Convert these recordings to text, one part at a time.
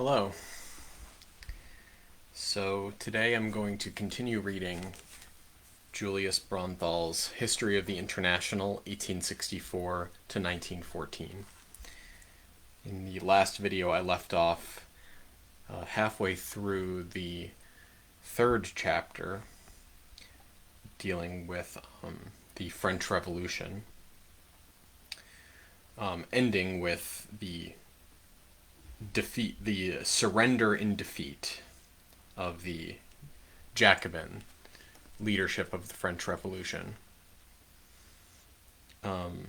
Hello. So today I'm going to continue reading Julius Braunthal History of the International, 1864 to 1914. In the last video I left off halfway through the third chapter dealing with the French Revolution, ending with the surrender in defeat of the Jacobin leadership of the French Revolution. The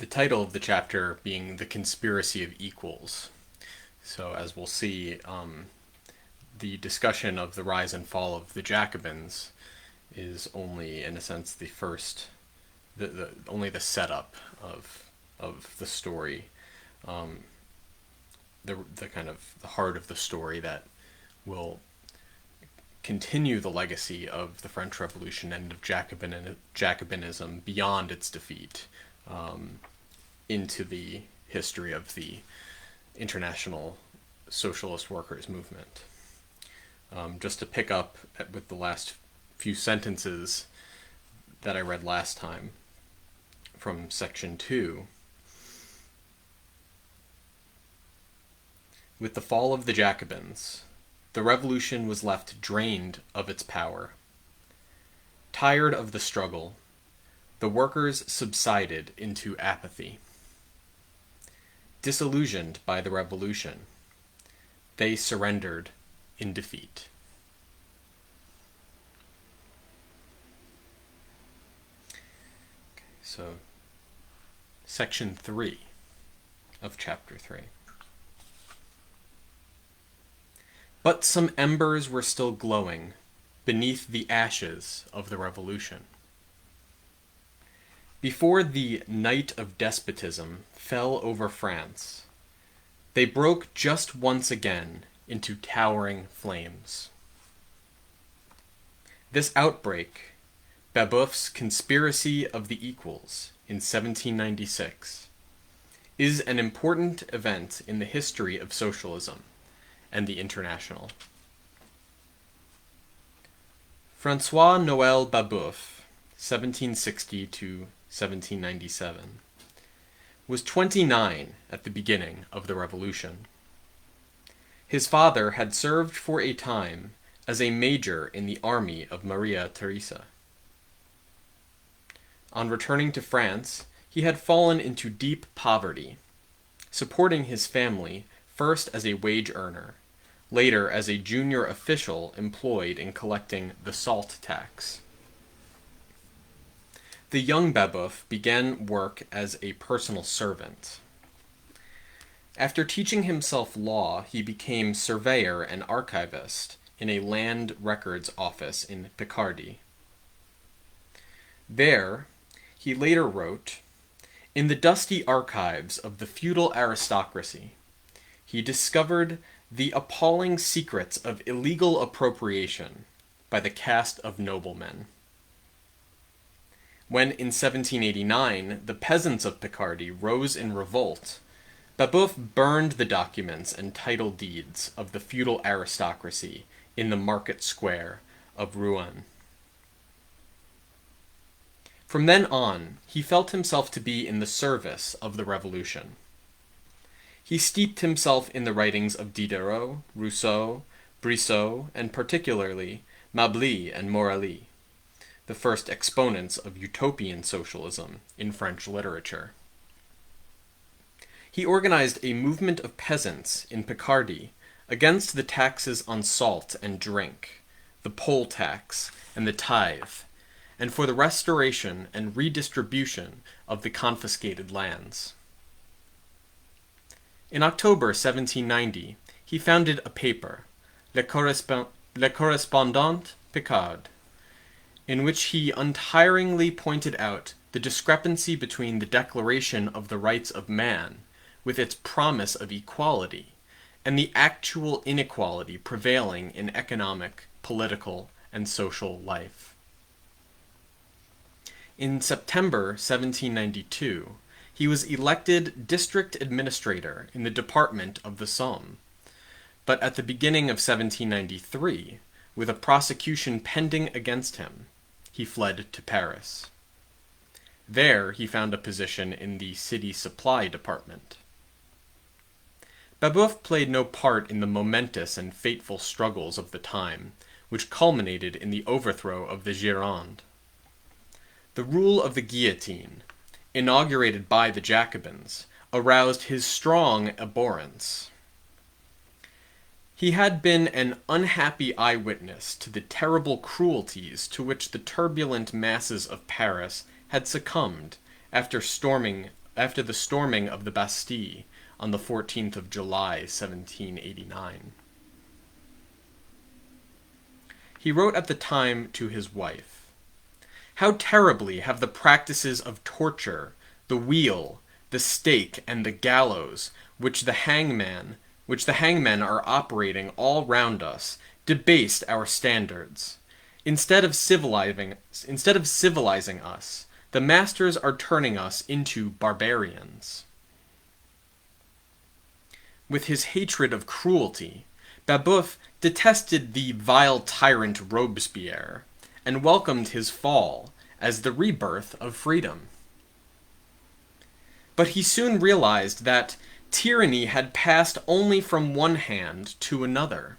title of the chapter being The Conspiracy of Equals. So as we'll see, the discussion of the rise and fall of the Jacobins is only, in a sense, the first, only the setup of the story, the kind of the heart of the story that will continue the legacy of the French Revolution and of Jacobinism beyond its defeat, into the history of the international socialist workers' movement. Just to pick up with the last few sentences that I read last time from section 2. With the fall of the Jacobins, the revolution was left drained of its power. Tired of the struggle, the workers subsided into apathy. Disillusioned by the revolution, they surrendered in defeat. Okay, so section 3 of chapter 3. But some embers were still glowing beneath the ashes of the revolution. Before the night of despotism fell over France, they broke just once again into towering flames. This outbreak, Babeuf's Conspiracy of the Equals in 1796, is an important event in the history of socialism and the International. François Noël Babeuf, 1760 to 1797, was 29 at the beginning of the revolution. His father had served for a time as a major in the army of Maria Theresa. On returning to France, he had fallen into deep poverty, supporting his family first as a wage earner, later as a junior official employed in collecting the salt tax. The young Babeuf began work as a personal servant. After teaching himself law, he became surveyor and archivist in a land records office in Picardy. There, he later wrote, "In the dusty archives of the feudal aristocracy, he discovered the appalling secrets of illegal appropriation by the caste of noblemen." When in 1789 the peasants of Picardy rose in revolt, Babeuf burned the documents and title deeds of the feudal aristocracy in the market square of Rouen. From then on, he felt himself to be in the service of the revolution. He steeped himself in the writings of Diderot, Rousseau, Brissot, and particularly Mably and Morelly, the first exponents of utopian socialism in French literature. He organized a movement of peasants in Picardy against the taxes on salt and drink, the poll tax, and the tithe, and for the restoration and redistribution of the confiscated lands. In October 1790, he founded a paper, Le Correspondant Picard, in which he untiringly pointed out the discrepancy between the Declaration of the Rights of Man, with its promise of equality, and the actual inequality prevailing in economic, political, and social life. In September 1792, he was elected district administrator in the department of the Somme. But at the beginning of 1793, with a prosecution pending against him, he fled to Paris. There he found a position in the city supply department. Babeuf played no part in the momentous and fateful struggles of the time, which culminated in the overthrow of the Gironde. The rule of the guillotine, inaugurated by the Jacobins, aroused his strong abhorrence. He had been an unhappy eyewitness to the terrible cruelties to which the turbulent masses of Paris had succumbed after the storming of the Bastille on the 14th of July, 1789. He wrote at the time to his wife, "How terribly have the practices of torture, the wheel, the stake, and the gallows, which the hangmen are operating all round us, debased our standards. Instead of civilizing us, the masters are turning us into barbarians." With his hatred of cruelty, Babeuf detested the vile tyrant Robespierre, and welcomed his fall as the rebirth of freedom. But he soon realized that tyranny had passed only from one hand to another.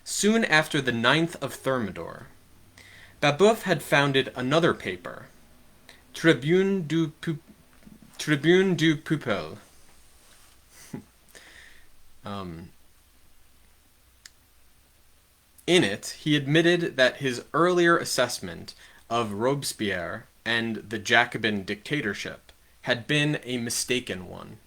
Soon after the 9th of Thermidor, Babeuf had founded another paper, Tribune du Peuple. In it, he admitted that his earlier assessment of Robespierre and the Jacobin dictatorship had been a mistaken one.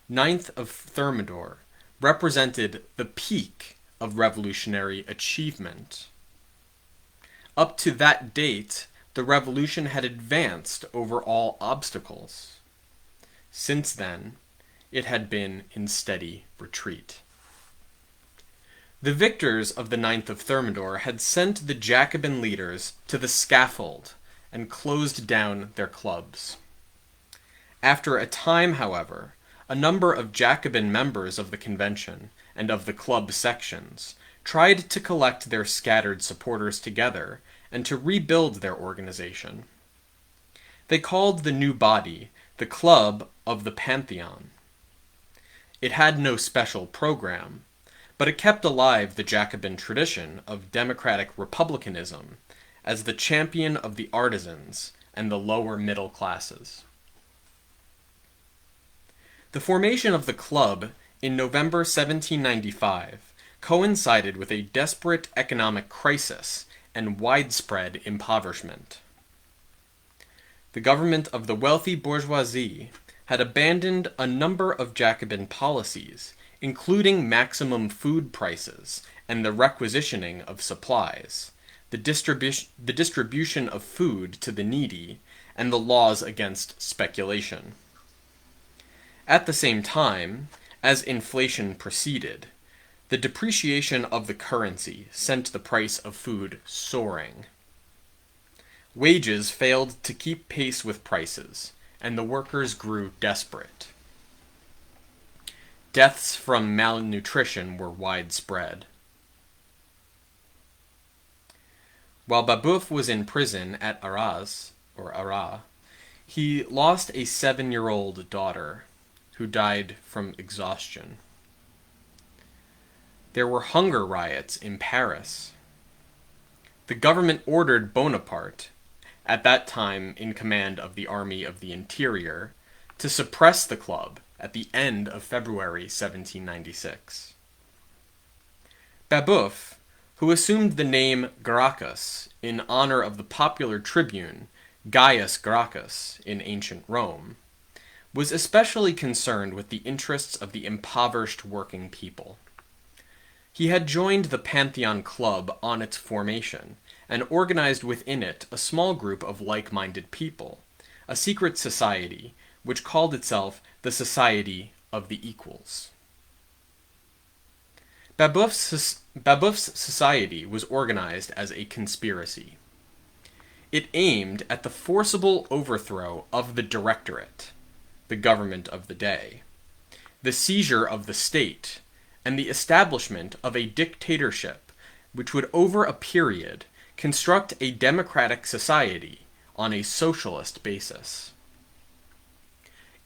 9th of Thermidor represented the peak of revolutionary achievement. Up to that date, the revolution had advanced over all obstacles. Since then, it had been in steady retreat. The victors of the 9th of Thermidor had sent the Jacobin leaders to the scaffold and closed down their clubs. After a time, however, a number of Jacobin members of the convention and of the club sections tried to collect their scattered supporters together and to rebuild their organization. They called the new body the Club of the Pantheon. It had no special program, but it kept alive the Jacobin tradition of democratic republicanism as the champion of the artisans and the lower middle classes. The formation of the club in November 1795 coincided with a desperate economic crisis and widespread impoverishment. The government of the wealthy bourgeoisie had abandoned a number of Jacobin policies, including maximum food prices and the requisitioning of supplies, the distribution of food to the needy, and the laws against speculation. At the same time, as inflation proceeded, the depreciation of the currency sent the price of food soaring. Wages failed to keep pace with prices, and the workers grew desperate. Deaths from malnutrition were widespread. While Babeuf was in prison at Arras, he lost a 7-year-old daughter who died from exhaustion. There were hunger riots in Paris. The government ordered Bonaparte, at that time in command of the Army of the Interior, to suppress the club at the end of February 1796. Babeuf, who assumed the name Gracchus in honor of the popular tribune Gaius Gracchus in ancient Rome, was especially concerned with the interests of the impoverished working people. He had joined the Pantheon Club on its formation, and organized within it a small group of like-minded people, a secret society which called itself the Society of the Equals. Babeuf's society was organized as a conspiracy. It aimed at the forcible overthrow of the directorate, the government of the day, the seizure of the state, and the establishment of a dictatorship which would over a period construct a democratic society on a socialist basis.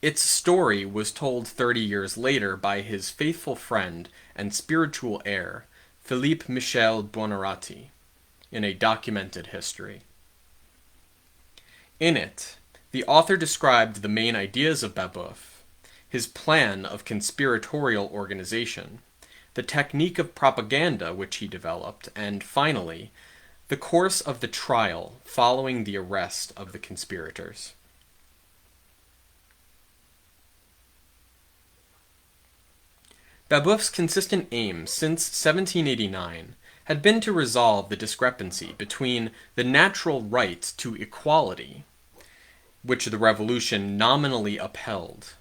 Its story was told 30 years later by his faithful friend and spiritual heir, Philippe Michel Buonarroti, in a documented history. In it, the author described the main ideas of Babeuf, his plan of conspiratorial organization, the technique of propaganda which he developed, and finally, the course of the trial following the arrest of the conspirators. Babeuf's consistent aim since 1789 had been to resolve the discrepancy between the natural right to equality, which the revolution nominally upheld,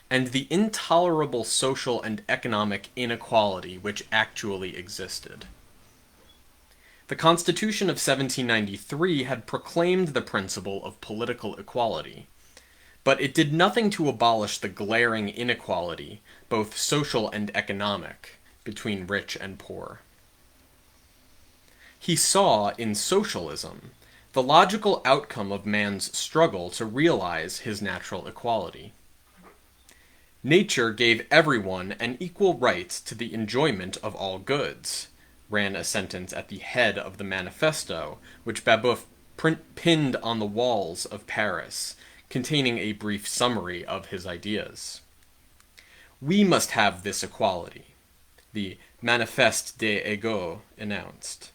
and the intolerable social and economic inequality which actually existed. The Constitution of 1793 had proclaimed the principle of political equality, but it did nothing to abolish the glaring inequality, both social and economic, between rich and poor. He saw in socialism the logical outcome of man's struggle to realize his natural equality. Nature gave everyone an equal right to the enjoyment of all goods, ran a sentence at the head of the manifesto, which Babeuf pinned on the walls of Paris, containing a brief summary of his ideas. We must have this equality, the Manifeste des Égaux announced.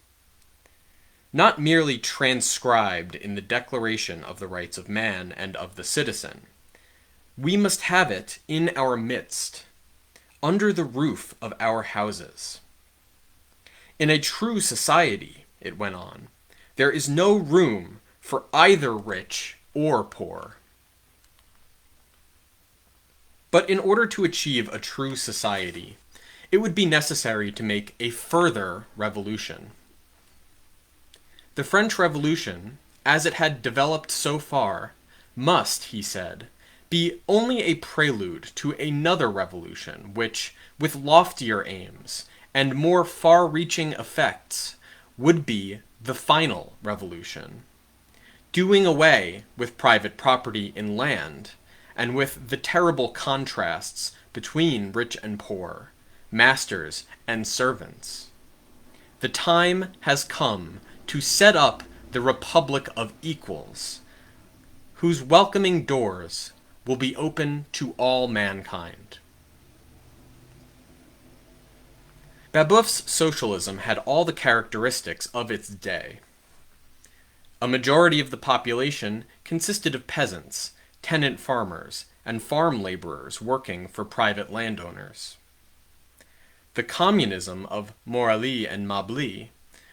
Not merely transcribed in the Declaration of the Rights of Man and of the Citizen. We must have it in our midst, under the roof of our houses. In a true society, it went on, there is no room for either rich or poor. But in order to achieve a true society, it would be necessary to make a further revolution. The French Revolution, as it had developed so far, must, he said, be only a prelude to another revolution which, with loftier aims and more far-reaching effects, would be the final revolution, doing away with private property in land, and with the terrible contrasts between rich and poor, masters and servants. The time has come to set up the Republic of Equals, whose welcoming doors will be open to all mankind. Babeuf's socialism had all the characteristics of its day. A majority of the population consisted of peasants, tenant farmers, and farm laborers working for private landowners. The communism of Morelly and Mably,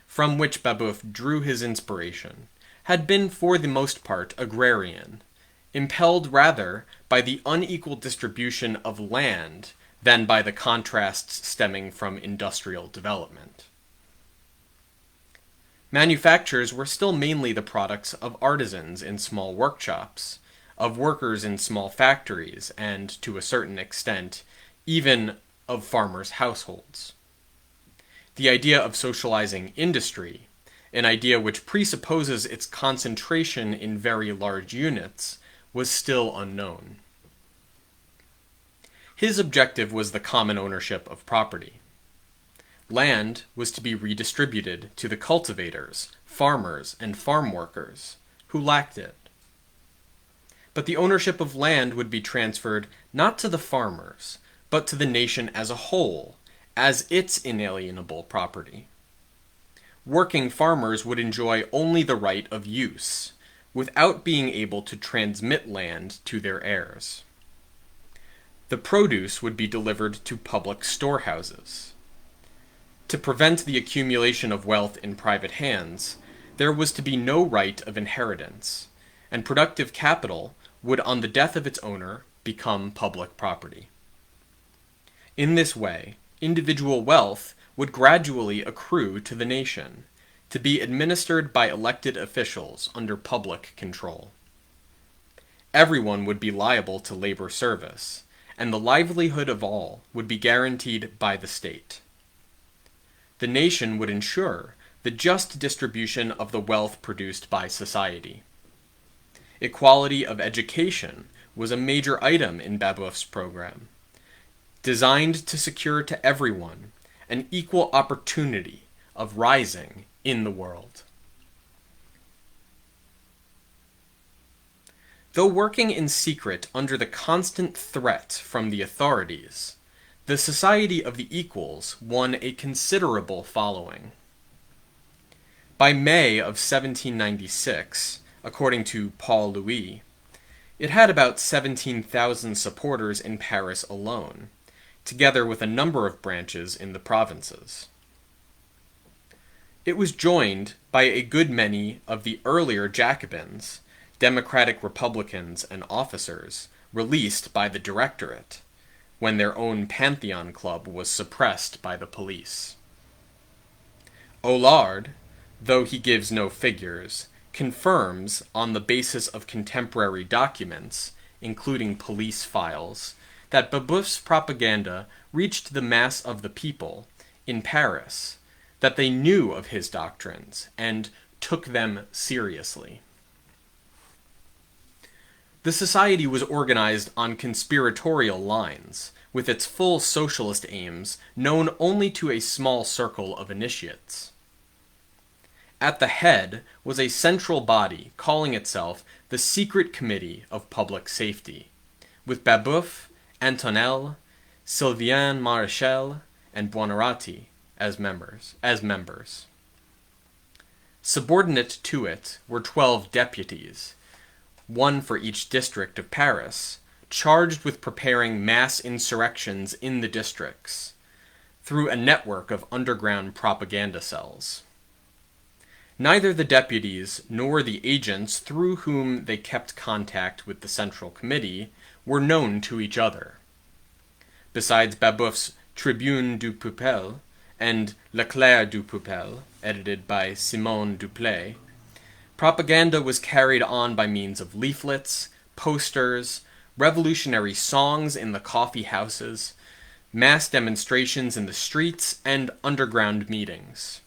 from which Babeuf drew his inspiration, had been for the most part agrarian, impelled rather by the unequal distribution of land than by the contrasts stemming from industrial development. Manufactures were still mainly the products of artisans in small workshops, of workers in small factories, and, to a certain extent, even of farmers' households. The idea of socializing industry, an idea which presupposes its concentration in very large units, was still unknown. His objective was the common ownership of property. Land was to be redistributed to the cultivators, farmers, and farm workers, who lacked it. But the ownership of land would be transferred not to the farmers, but to the nation as a whole, as its inalienable property. Working farmers would enjoy only the right of use, without being able to transmit land to their heirs. The produce would be delivered to public storehouses. To prevent the accumulation of wealth in private hands, there was to be no right of inheritance, and productive capital would, on the death of its owner, become public property. In this way, individual wealth would gradually accrue to the nation, to be administered by elected officials under public control. Everyone would be liable to labor service, and the livelihood of all would be guaranteed by the state. The nation would ensure the just distribution of the wealth produced by society. Equality of education was a major item in Babeuf's program, designed to secure to everyone an equal opportunity of rising in the world. Though working in secret under the constant threat from the authorities, the Society of the Equals won a considerable following. By May of 1796, according to Paul Louis, it had about 17,000 supporters in Paris alone, together with a number of branches in the provinces. It was joined by a good many of the earlier Jacobins, democratic Republicans and officers, released by the Directorate, when their own Pantheon Club was suppressed by the police. Aulard, though he gives no figures, confirms, on the basis of contemporary documents, including police files, that Babeuf's propaganda reached the mass of the people in Paris, that they knew of his doctrines and took them seriously. The society was organized on conspiratorial lines, with its full socialist aims known only to a small circle of initiates. At the head was a central body calling itself the Secret Committee of Public Safety, with Babeuf, Antonel, Sylvain Maréchal, and Buonarroti as members. Subordinate to it were 12 deputies, one for each district of Paris, charged with preparing mass insurrections in the districts, through a network of underground propaganda cells. Neither the deputies nor the agents through whom they kept contact with the Central Committee were known to each other. Besides Babeuf's Tribune du Peuple and L'Éclair du Peuple, edited by Simon Duplay, propaganda was carried on by means of leaflets, posters, revolutionary songs in the coffee houses, mass demonstrations in the streets, and underground meetings.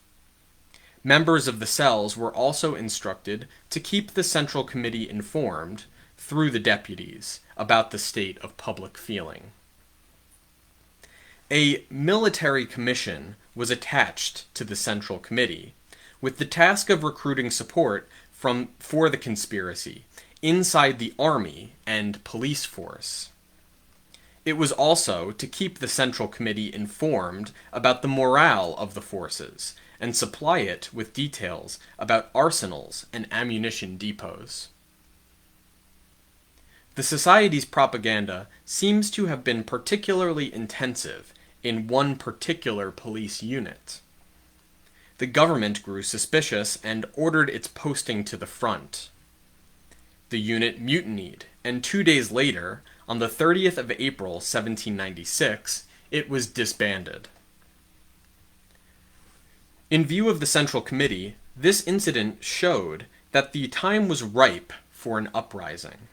Members of the cells were also instructed to keep the Central Committee informed, through the deputies, about the state of public feeling. A military commission was attached to the Central Committee, with the task of recruiting support for the conspiracy inside the army and police force. It was also to keep the Central Committee informed about the morale of the forces and supply it with details about arsenals and ammunition depots. The Society's propaganda seems to have been particularly intensive in one particular police unit. The government grew suspicious and ordered its posting to the front. The unit mutinied, and 2 days later, on the 30th of April 1796, it was disbanded. In view of the Central Committee, this incident showed that the time was ripe for an uprising.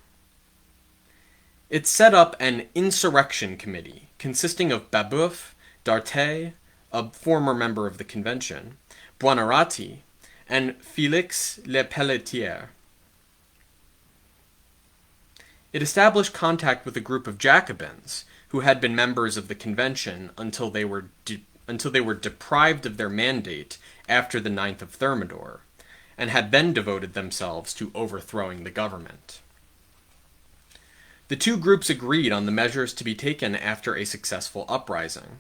It set up an insurrection committee consisting of Babeuf, D'Arthez, a former member of the convention, Buonarroti, and Félix Lepelletier. It established contact with a group of Jacobins who had been members of the convention until they were deprived of their mandate after the 9th of Thermidor, and had then devoted themselves to overthrowing the government. The two groups agreed on the measures to be taken after a successful uprising.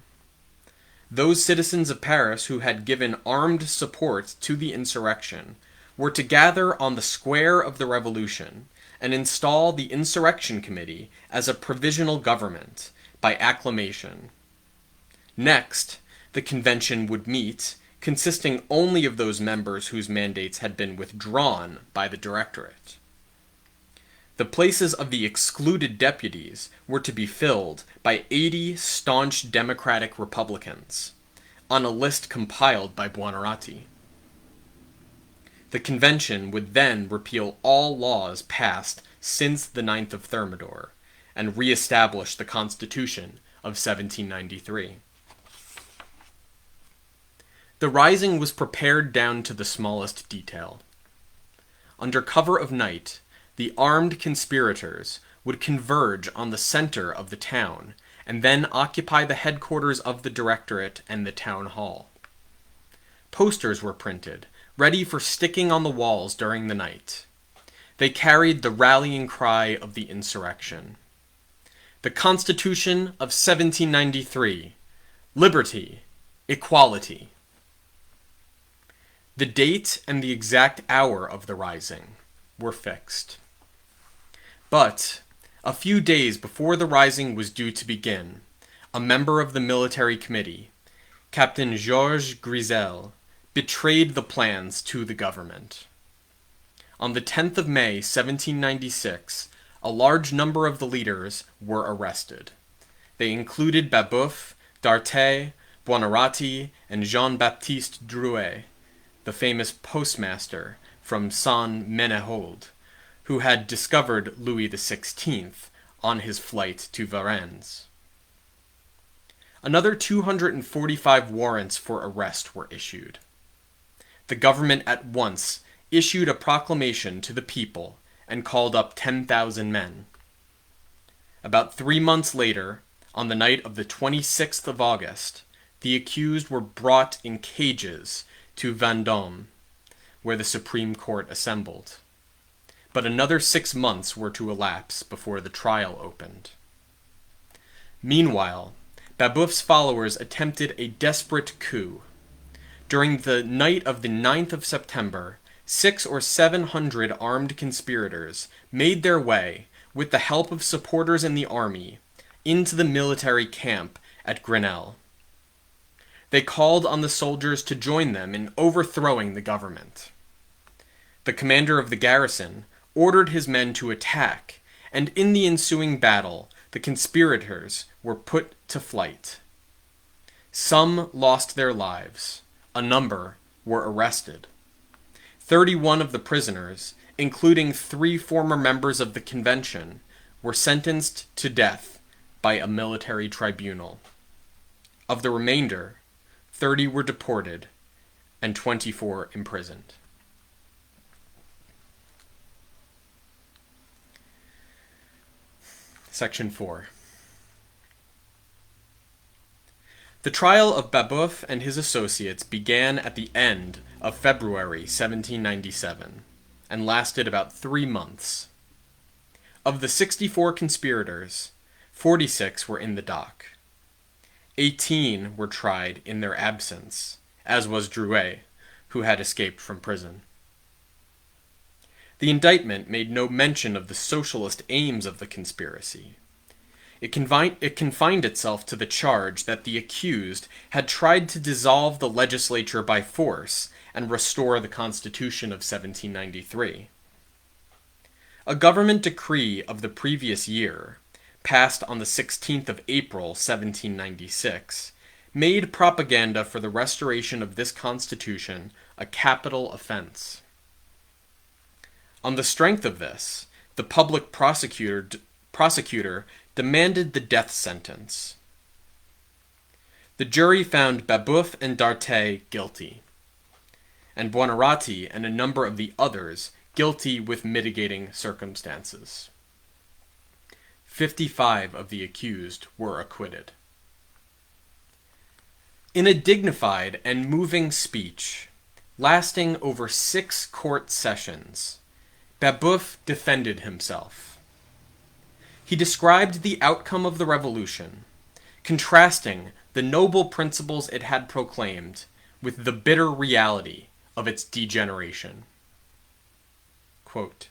Those citizens of Paris who had given armed support to the insurrection were to gather on the square of the Revolution and install the Insurrection Committee as a provisional government by acclamation. Next, the convention would meet, consisting only of those members whose mandates had been withdrawn by the Directorate. The places of the excluded deputies were to be filled by 80 staunch Democratic Republicans, on a list compiled by Buonarroti. The convention would then repeal all laws passed since the 9th of Thermidor and re-establish the Constitution of 1793. The rising was prepared down to the smallest detail. Under cover of night, the armed conspirators would converge on the center of the town and then occupy the headquarters of the Directorate and the town hall. Posters were printed, ready for sticking on the walls during the night. They carried the rallying cry of the insurrection. The Constitution of 1793, liberty, equality. The date and the exact hour of the rising were fixed. But a few days before the rising was due to begin, a member of the military committee, Captain Georges Grisel, betrayed the plans to the government. On the 10th of May, 1796, a large number of the leaders were arrested. They included Babeuf, D'Arthez, Buonarroti, and Jean-Baptiste Drouet, the famous postmaster from Saint-Ménehould, who had discovered Louis XVI on his flight to Varennes. Another 245 warrants for arrest were issued. The government at once issued a proclamation to the people and called up 10,000 men. About 3 months later, on the night of the 26th of August, the accused were brought in cages to Vendôme, where the Supreme Court assembled. But another 6 months were to elapse before the trial opened. Meanwhile, Babeuf's followers attempted a desperate coup. During the night of the 9th of September, 600 or 700 armed conspirators made their way, with the help of supporters in the army, into the military camp at Grenelle. They called on the soldiers to join them in overthrowing the government. The commander of the garrison ordered his men to attack, and in the ensuing battle, the conspirators were put to flight. Some lost their lives. A number were arrested. 31 of the prisoners, including 3 former members of the convention, were sentenced to death by a military tribunal. Of the remainder, 30 were deported and 24 imprisoned. Section 4. The trial of Babeuf and his associates began at the end of February 1797 and lasted about 3 months. Of the 64 conspirators, 46 were in the dock. 18 were tried in their absence, as was Drouet, who had escaped from prison. The indictment made no mention of the socialist aims of the conspiracy. It confined itself to the charge that the accused had tried to dissolve the legislature by force and restore the Constitution of 1793. A government decree of the previous year, passed on the 16th of April 1796, made propaganda for the restoration of this Constitution a capital offense. On the strength of this, the public prosecutor demanded the death sentence. The jury found Babeuf and D'Arthez guilty, and Buonarroti and a number of the others guilty with mitigating circumstances. 55 of the accused were acquitted. In a dignified and moving speech, lasting over 6 court sessions, Babeuf defended himself. He described the outcome of the revolution, contrasting the noble principles it had proclaimed with the bitter reality of its degeneration. Quote,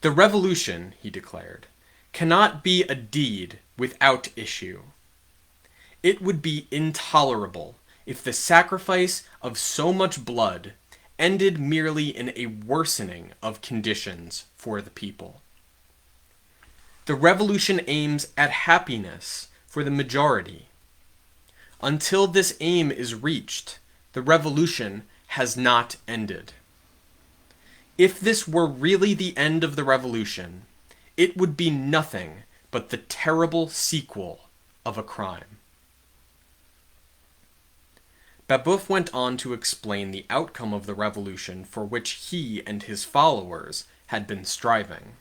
"The revolution," he declared, "cannot be a deed without issue. It would be intolerable if the sacrifice of so much blood ended merely in a worsening of conditions for the people. The revolution aims at happiness for the majority. Until this aim is reached, the revolution has not ended. If this were really the end of the revolution, it would be nothing but the terrible sequel of a crime. Babeuf went on to explain the outcome of the revolution for which he and his followers had been striving.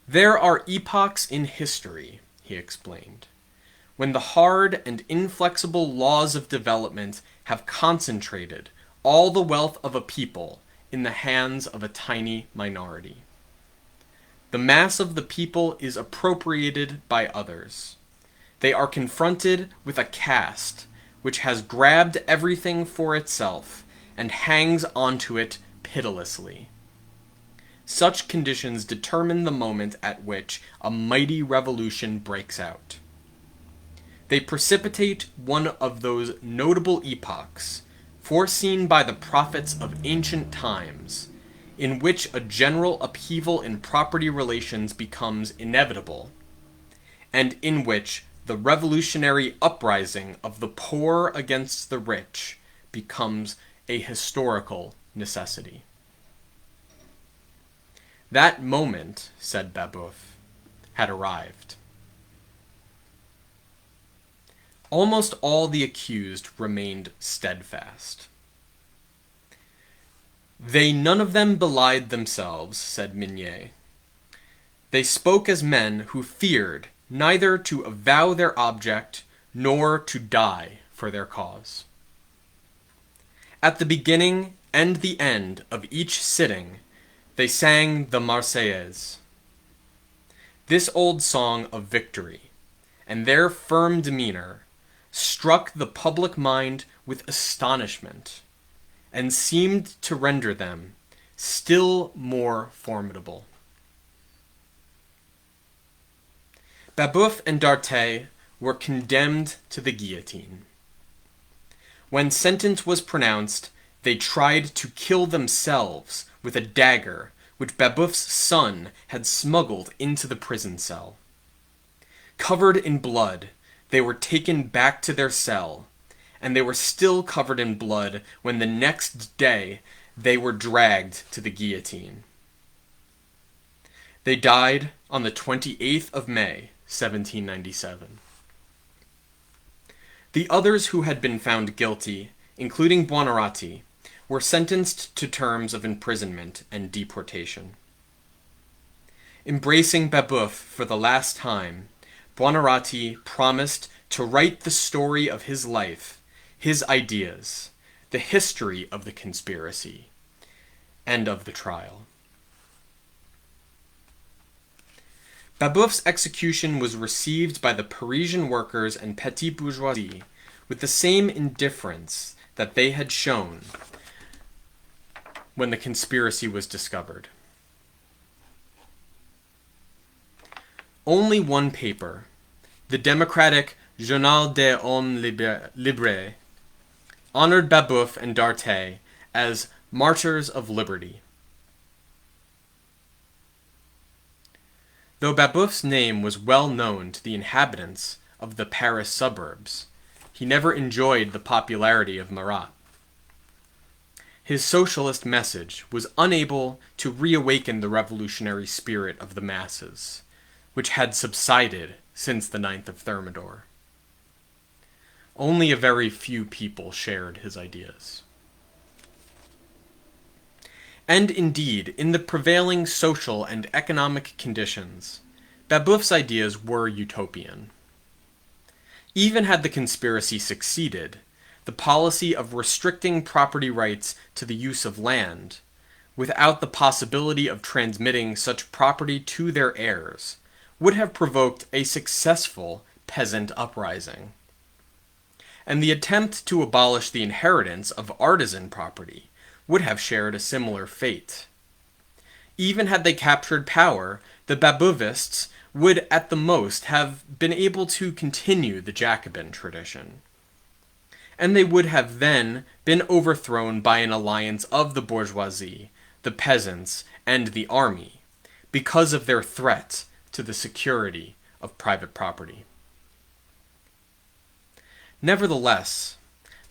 There are epochs in history, he explained, when the hard and inflexible laws of development have concentrated all the wealth of a people in the hands of a tiny minority. The mass of the people is appropriated by others. They are confronted with a caste which has grabbed everything for itself and hangs onto it pitilessly. Such conditions determine the moment at which a mighty revolution breaks out. They precipitate one of those notable epochs, foreseen by the prophets of ancient times, in which a general upheaval in property relations becomes inevitable, and in which the revolutionary uprising of the poor against the rich becomes a historical necessity. That moment, said Babeuf, had arrived. Almost all the accused remained steadfast. They none of them belied themselves, said Mignet. They spoke as men who feared neither to avow their object nor to die for their cause. At the beginning and the end of each sitting, they sang the Marseillaise, this old song of victory, and their firm demeanor struck the public mind with astonishment, and seemed to render them still more formidable. Babeuf and D'Arthez were condemned to the guillotine. When sentence was pronounced, they tried to kill themselves with a dagger which Babeuf's son had smuggled into the prison cell. Covered in blood, they were taken back to their cell, and they were still covered in blood when the next day they were dragged to the guillotine. They died on the 28th of May, 1797. The others who had been found guilty, including Buonarroti, were sentenced to terms of imprisonment and deportation. Embracing Babeuf for the last time, Buonarroti promised to write the story of his life, his ideas, the history of the conspiracy, and of the trial. Babeuf's execution was received by the Parisian workers and petite bourgeoisie with the same indifference that they had shown when the conspiracy was discovered. Only one paper, the democratic Journal des Hommes Libres, honored Babeuf and D'Arthez as martyrs of liberty. Though Babeuf's name was well known to the inhabitants of the Paris suburbs, he never enjoyed the popularity of Marat. His socialist message was unable to reawaken the revolutionary spirit of the masses, which had subsided since the 9th of Thermidor. Only a very few people shared his ideas. And indeed, in the prevailing social and economic conditions, Babeuf's ideas were utopian. Even had the conspiracy succeeded, the policy of restricting property rights to the use of land, without the possibility of transmitting such property to their heirs, would have provoked a successful peasant uprising. And the attempt to abolish the inheritance of artisan property would have shared a similar fate. Even had they captured power, the Babeuvists would at the most have been able to continue the Jacobin tradition. And they would have then been overthrown by an alliance of the bourgeoisie, the peasants, and the army, because of their threat to the security of private property. Nevertheless,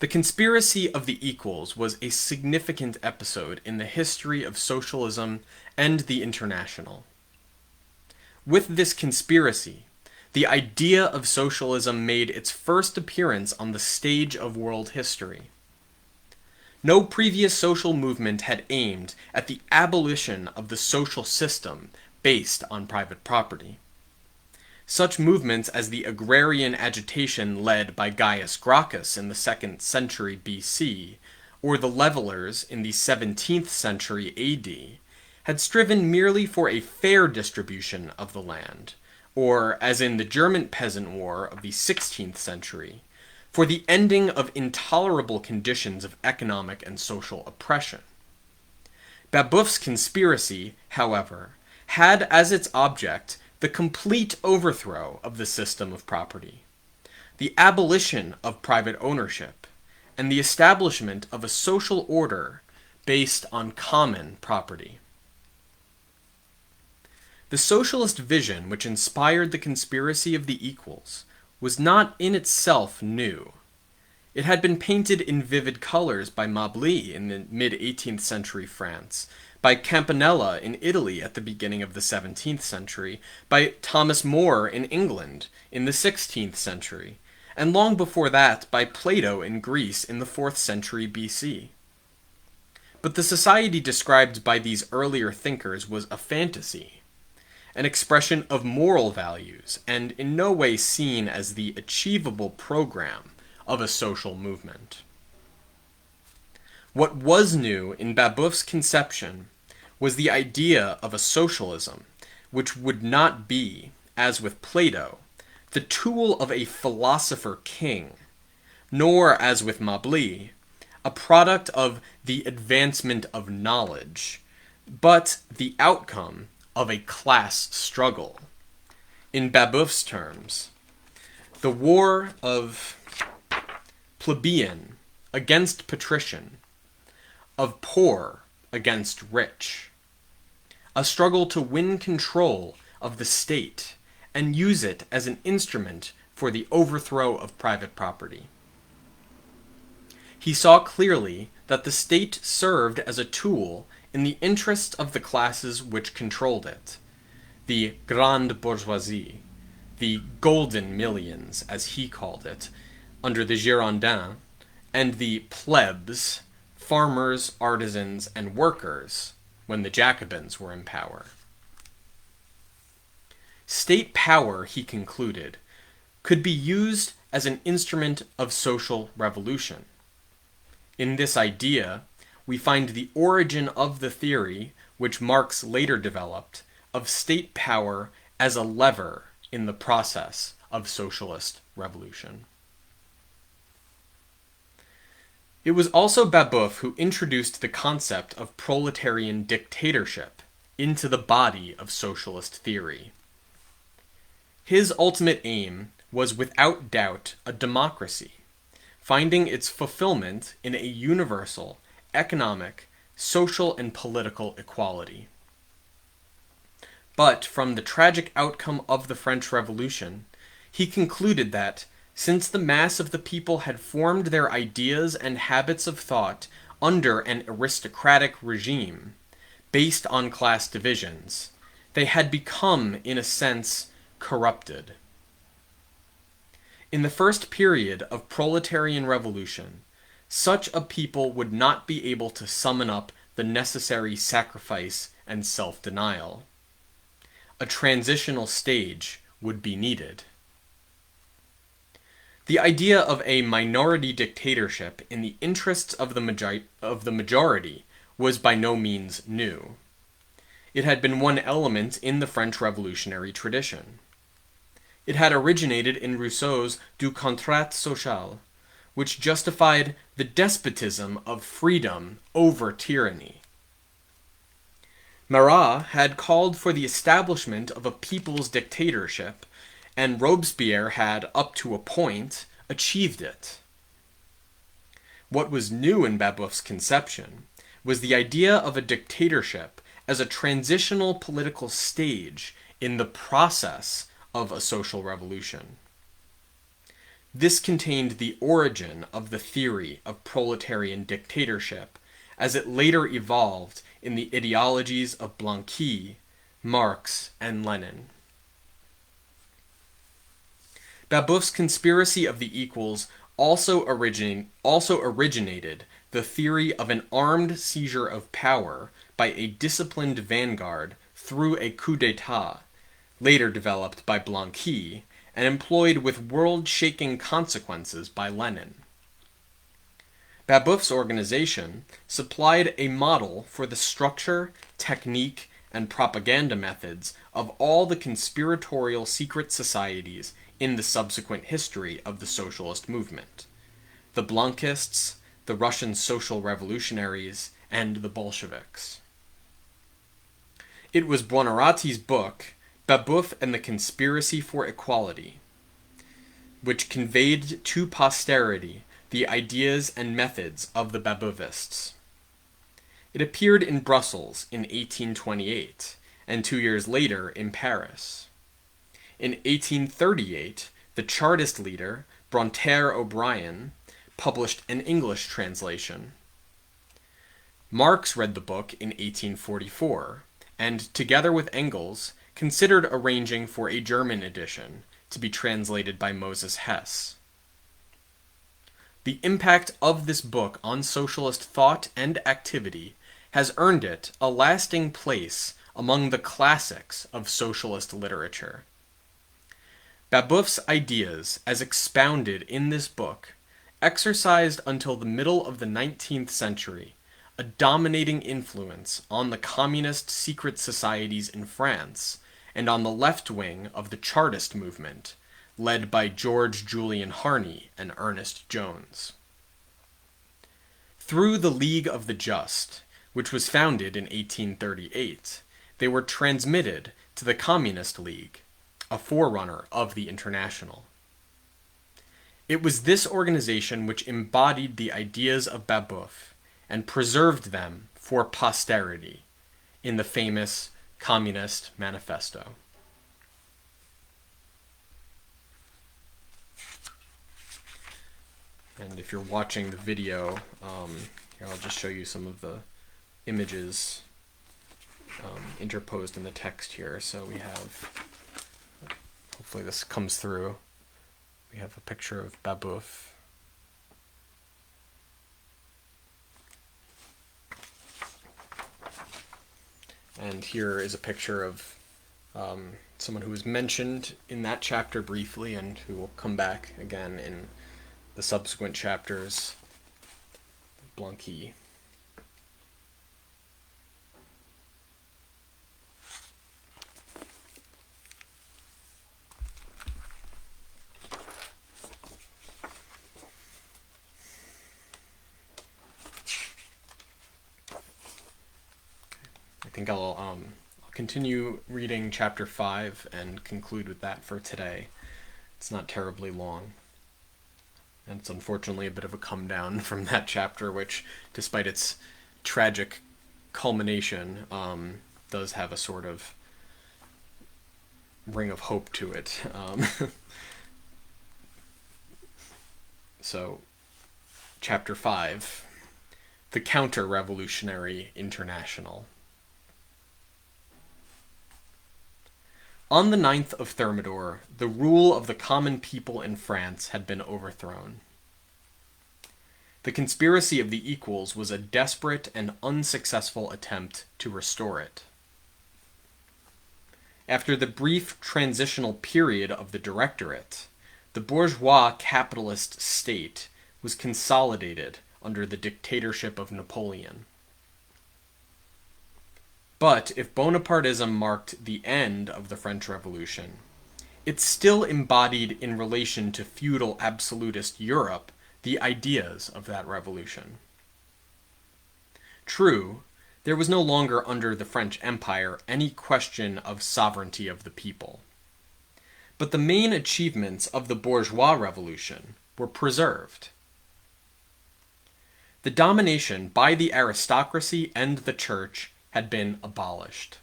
The conspiracy of the equals was a significant episode in the history of socialism and the International. With this conspiracy, the idea of socialism made its first appearance on the stage of world history. No previous social movement had aimed at the abolition of the social system based on private property. Such movements as the agrarian agitation led by Gaius Gracchus in the 2nd century BC, or the levelers in the 17th century AD, had striven merely for a fair distribution of the land, or, as in the German Peasant War of the 16th century, for the ending of intolerable conditions of economic and social oppression. Babeuf's conspiracy, however, had as its object the complete overthrow of the system of property, the abolition of private ownership, and the establishment of a social order based on common property. The socialist vision which inspired the conspiracy of the equals was not in itself new. It had been painted in vivid colors by Mably in the mid-18th century France, by Campanella in Italy at the beginning of the 17th century, by Thomas More in England in the 16th century, and long before that by Plato in Greece in the 4th century BC. But the society described by these earlier thinkers was a fantasy, an expression of moral values, and in no way seen as the achievable program of a social movement. What was new in Babeuf's conception was the idea of a socialism which would not be, as with Plato, the tool of a philosopher king, nor, as with Mably, a product of the advancement of knowledge, but the outcome of a class struggle. In Babeuf's terms, the war of plebeian against patrician, of poor against rich, a struggle to win control of the state and use it as an instrument for the overthrow of private property. He saw clearly that the state served as a tool in the interests of the classes which controlled it, the grande bourgeoisie, the golden millions, as he called it, under the Girondins, and the plebs, farmers, artisans, and workers, when the Jacobins were in power. State power, he concluded, could be used as an instrument of social revolution. In this idea, we find the origin of the theory, which Marx later developed, of state power as a lever in the process of socialist revolution. It was also Babeuf who introduced the concept of proletarian dictatorship into the body of socialist theory. His ultimate aim was without doubt a democracy, finding its fulfillment in a universal economic, social, and political equality. But from the tragic outcome of the French Revolution, he concluded that, since the mass of the people had formed their ideas and habits of thought under an aristocratic regime, based on class divisions, they had become, in a sense, corrupted. In the first period of proletarian revolution, such a people would not be able to summon up the necessary sacrifice and self-denial. A transitional stage would be needed. The idea of a minority dictatorship in the interests of the majority was by no means new. It had been one element in the French revolutionary tradition. It had originated in Rousseau's Du Contrat Social, which justified the despotism of freedom over tyranny. Marat had called for the establishment of a people's dictatorship, and Robespierre had, up to a point, achieved it. What was new in Babeuf's conception was the idea of a dictatorship as a transitional political stage in the process of a social revolution. This contained the origin of the theory of proletarian dictatorship, as it later evolved in the ideologies of Blanqui, Marx, and Lenin. Babeuf's conspiracy of the equals also originated the theory of an armed seizure of power by a disciplined vanguard through a coup d'état, later developed by Blanqui, and employed with world-shaking consequences by Lenin. Babeuf's organization supplied a model for the structure, technique, and propaganda methods of all the conspiratorial secret societies in the subsequent history of the socialist movement: the Blanquists, the Russian social revolutionaries, and the Bolsheviks. It was Buonarroti's book, Babeuf and the Conspiracy for Equality, which conveyed to posterity the ideas and methods of the Babeuvists. It appeared in Brussels in 1828, and 2 years later in Paris. In 1838, the Chartist leader, Braunthal O'Brien, published an English translation. Marx read the book in 1844, and together with Engels, considered arranging for a German edition to be translated by Moses Hess. The impact of this book on socialist thought and activity has earned it a lasting place among the classics of socialist literature. Babeuf's ideas, as expounded in this book, exercised until the middle of the 19th century a dominating influence on the communist secret societies in France and on the left wing of the Chartist movement, led by George Julian Harney and Ernest Jones. Through the League of the Just, which was founded in 1838, they were transmitted to the Communist League, a forerunner of the International. It was this organization which embodied the ideas of Babeuf and preserved them for posterity in the famous Communist Manifesto. And if you're watching the video, here I'll just show you some of the images interposed in the text here. So we have, hopefully this comes through, we have a picture of Babeuf. And here is a picture of someone who was mentioned in that chapter briefly and who will come back again in the subsequent chapters, Blanqui. I think I'll continue reading chapter 5 and conclude with that for today. It's not terribly long. And it's unfortunately a bit of a come down from that chapter, which, despite its tragic culmination, does have a sort of ring of hope to it. So, chapter 5, The Counter-Revolutionary International. On the 9th of Thermidor, the rule of the common people in France had been overthrown. The conspiracy of the equals was a desperate and unsuccessful attempt to restore it. After the brief transitional period of the Directorate, the bourgeois capitalist state was consolidated under the dictatorship of Napoleon. But if Bonapartism marked the end of the French Revolution, it still embodied in relation to feudal absolutist Europe the ideas of that revolution. True, there was no longer under the French Empire any question of sovereignty of the people. But the main achievements of the bourgeois revolution were preserved. The domination by the aristocracy and the church had been abolished.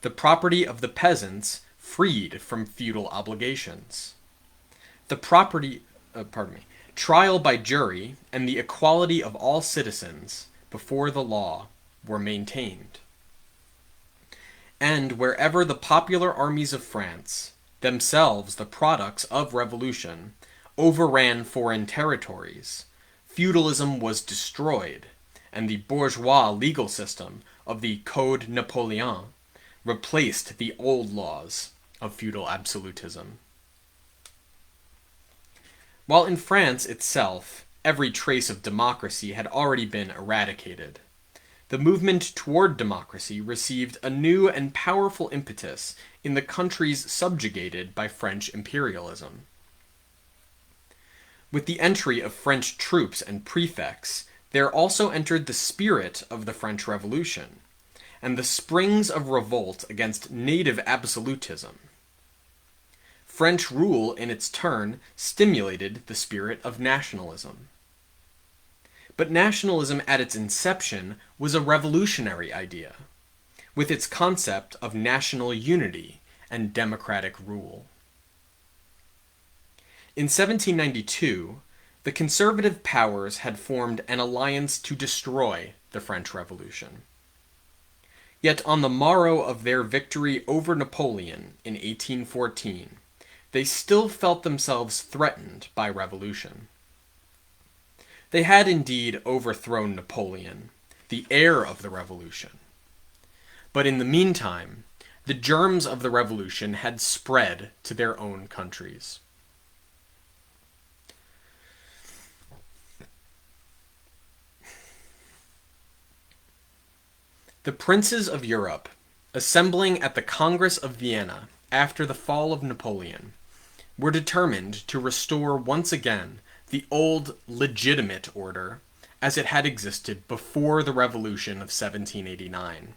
The property of the peasants freed from feudal obligations. The property, trial by jury and the equality of all citizens before the law were maintained. And wherever the popular armies of France, themselves the products of revolution, overran foreign territories, feudalism was destroyed, and the bourgeois legal system of the Code Napoleon replaced the old laws of feudal absolutism. While in France itself, every trace of democracy had already been eradicated, the movement toward democracy received a new and powerful impetus in the countries subjugated by French imperialism. With the entry of French troops and prefects, there also entered the spirit of the French Revolution, and the springs of revolt against native absolutism. French rule, in its turn, stimulated the spirit of nationalism. But nationalism at its inception was a revolutionary idea, with its concept of national unity and democratic rule. In 1792, the conservative powers had formed an alliance to destroy the French Revolution. Yet on the morrow of their victory over Napoleon in 1814, they still felt themselves threatened by revolution. They had indeed overthrown Napoleon, the heir of the revolution. But in the meantime, the germs of the revolution had spread to their own countries. The princes of Europe, assembling at the Congress of Vienna after the fall of Napoleon, were determined to restore once again the old legitimate order as it had existed before the Revolution of 1789.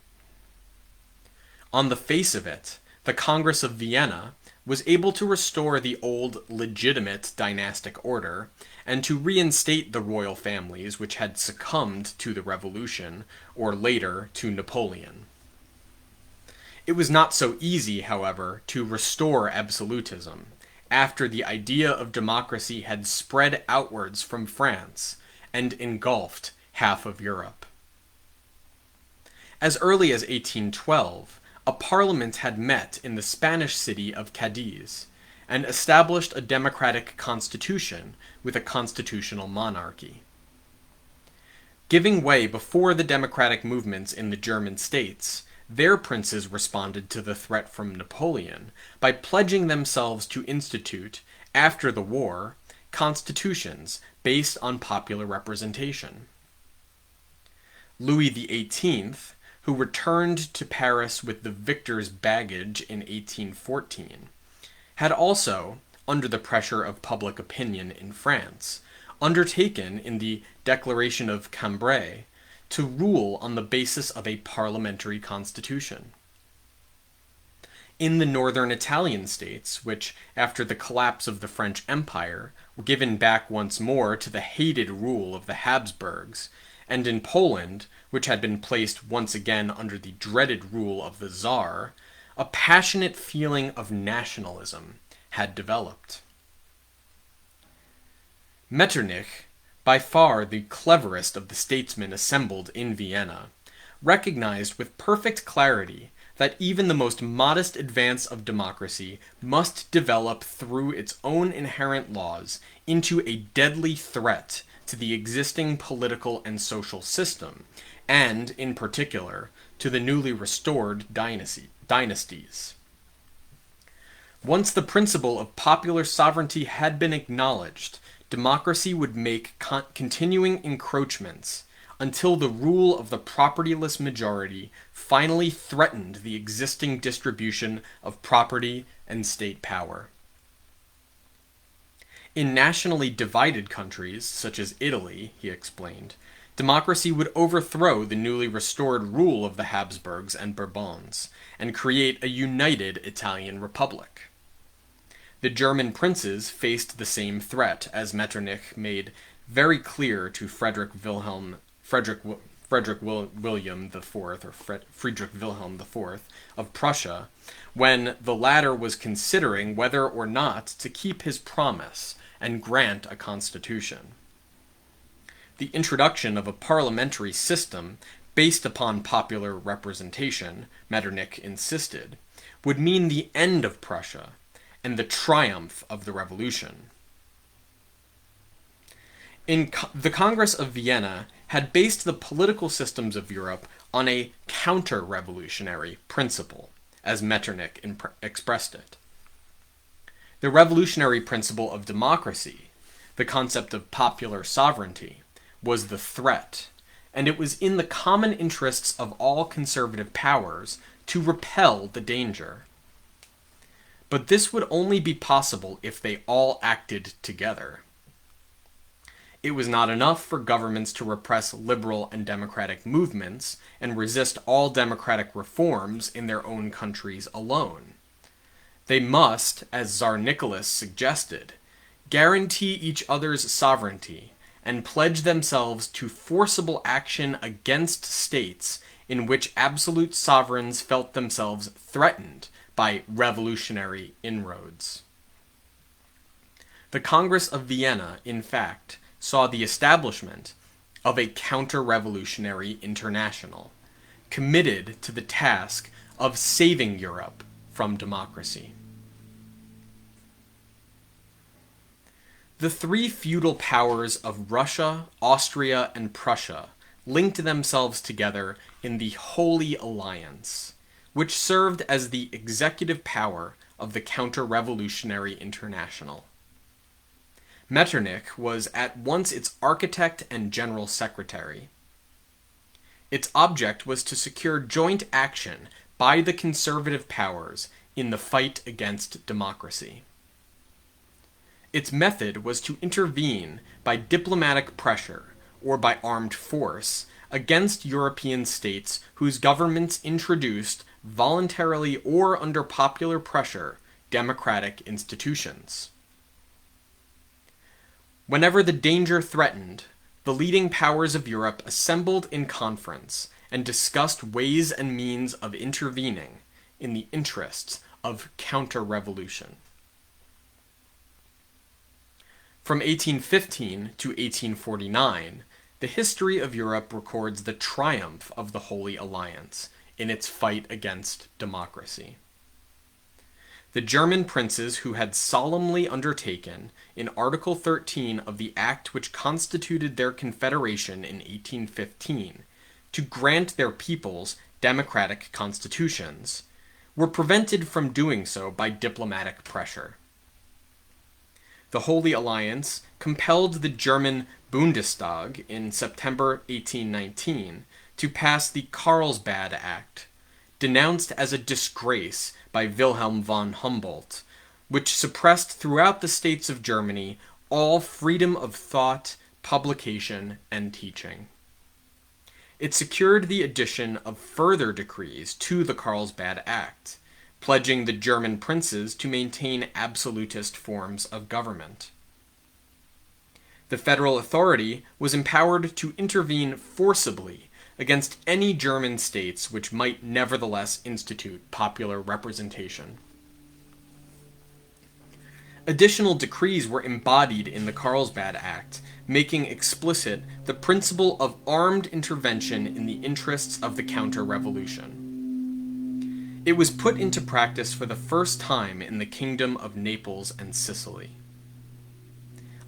On the face of it, the Congress of Vienna was able to restore the old legitimate dynastic order and to reinstate the royal families which had succumbed to the Revolution, or later to Napoleon. It was not so easy, however, to restore absolutism, after the idea of democracy had spread outwards from France and engulfed half of Europe. As early as 1812, a parliament had met in the Spanish city of Cadiz and established a democratic constitution with a constitutional monarchy. Giving way before the democratic movements in the German states, their princes responded to the threat from Napoleon by pledging themselves to institute, after the war, constitutions based on popular representation. Louis XVIII, who returned to Paris with the victor's baggage in 1814, had also, under the pressure of public opinion in France, undertaken in the Declaration of Cambrai to rule on the basis of a parliamentary constitution. In the northern Italian states, which, after the collapse of the French Empire, were given back once more to the hated rule of the Habsburgs, and in Poland, which had been placed once again under the dreaded rule of the Tsar, a passionate feeling of nationalism had developed. Metternich, by far the cleverest of the statesmen assembled in Vienna, recognized with perfect clarity that even the most modest advance of democracy must develop through its own inherent laws into a deadly threat to the existing political and social system, and, in particular, to the newly restored dynasties. Once the principle of popular sovereignty had been acknowledged, democracy would make continuing encroachments until the rule of the propertyless majority finally threatened the existing distribution of property and state power. In nationally divided countries, such as Italy, he explained, democracy would overthrow the newly restored rule of the Habsburgs and Bourbons, and create a united Italian republic. The German princes faced the same threat, as Metternich made very clear to Frederick William IV, or Friedrich Wilhelm IV of Prussia, when the latter was considering whether or not to keep his promise and grant a constitution. The introduction of a parliamentary system based upon popular representation, Metternich insisted, would mean the end of Prussia and the triumph of the revolution. The Congress of Vienna had based the political systems of Europe on a counter-revolutionary principle, as Metternich expressed it. The revolutionary principle of democracy, the concept of popular sovereignty, was the threat, and it was in the common interests of all conservative powers to repel the danger. But this would only be possible if they all acted together. It was not enough for governments to repress liberal and democratic movements and resist all democratic reforms in their own countries alone. They must, as Tsar Nicholas suggested, guarantee each other's sovereignty and pledge themselves to forcible action against states in which absolute sovereigns felt themselves threatened by revolutionary inroads. The Congress of Vienna, in fact, saw the establishment of a counter-revolutionary international, committed to the task of saving Europe from democracy. The three feudal powers of Russia, Austria, and Prussia linked themselves together in the Holy Alliance, which served as the executive power of the counter-revolutionary international. Metternich was at once its architect and general secretary. Its object was to secure joint action by the conservative powers in the fight against democracy. Its method was to intervene by diplomatic pressure or by armed force against European states whose governments introduced, voluntarily or under popular pressure, democratic institutions. Whenever the danger threatened, the leading powers of Europe assembled in conference and discussed ways and means of intervening in the interests of counter-revolution. From 1815 to 1849, the history of Europe records the triumph of the Holy Alliance in its fight against democracy. The German princes who had solemnly undertaken, in Article 13 of the Act which constituted their confederation in 1815, to grant their peoples democratic constitutions, were prevented from doing so by diplomatic pressure. The Holy Alliance compelled the German Bundestag in September 1819 to pass the Carlsbad Act, denounced as a disgrace by Wilhelm von Humboldt, which suppressed throughout the states of Germany all freedom of thought, publication, and teaching. It secured the addition of further decrees to the Carlsbad Act, pledging the German princes to maintain absolutist forms of government. The federal authority was empowered to intervene forcibly against any German states which might nevertheless institute popular representation. Additional decrees were embodied in the Carlsbad Act, making explicit the principle of armed intervention in the interests of the counter-revolution. It was put into practice for the first time in the Kingdom of Naples and Sicily.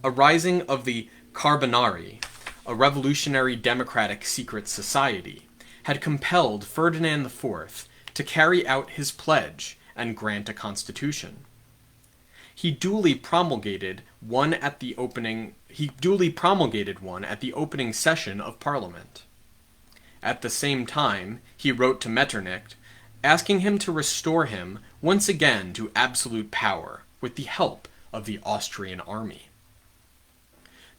A rising of the Carbonari, a revolutionary democratic secret society, had compelled Ferdinand IV to carry out his pledge and grant a constitution. He duly promulgated one at the opening session of Parliament. At the same time, he wrote to Metternich, asking him to restore him once again to absolute power with the help of the Austrian army.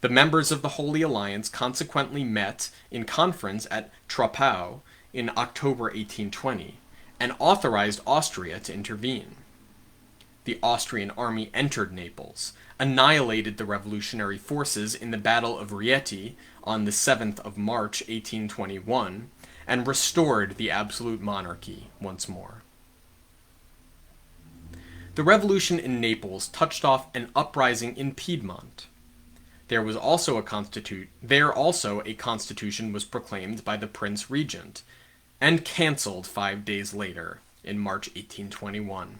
The members of the Holy Alliance consequently met in conference at Troppau in October 1820 and authorized Austria to intervene. the Austrian army entered Naples, annihilated the revolutionary forces in the Battle of Rieti on the 7th of March 1821, and restored the absolute monarchy once more. The revolution in Naples touched off an uprising in Piedmont. There also a constitution was proclaimed by the Prince Regent, and cancelled 5 days later, in March 1821.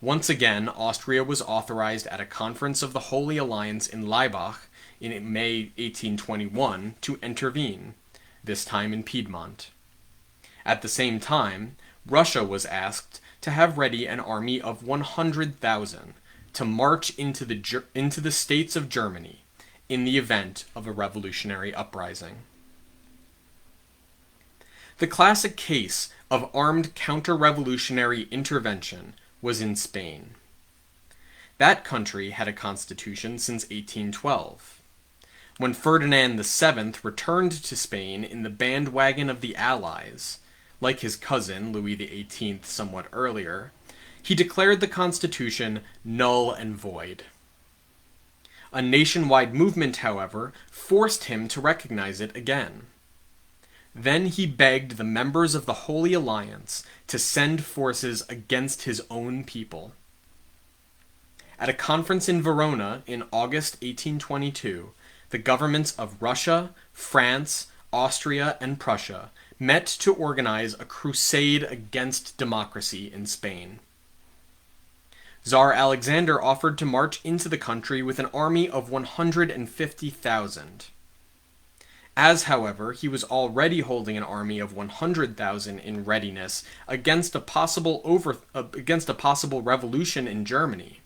Once again, Austria was authorized at a conference of the Holy Alliance in Laibach in May 1821 to intervene, this time in Piedmont. At the same time, Russia was asked to have ready an army of 100,000 to march into the states of Germany in the event of a revolutionary uprising. The classic case of armed counter-revolutionary intervention was in Spain. That country had a constitution since 1812. When Ferdinand VII returned to Spain in the bandwagon of the Allies, like his cousin Louis XVIII somewhat earlier, he declared the constitution null and void. A nationwide movement, however, forced him to recognize it again. Then he begged the members of the Holy Alliance to send forces against his own people. At a conference in Verona in August 1822, the governments of Russia, France, Austria, and Prussia met to organize a crusade against democracy in Spain. Tsar Alexander offered to march into the country with an army of 150,000. As, however, he was already holding an army of 100,000 in readiness against a possible revolution in Germany,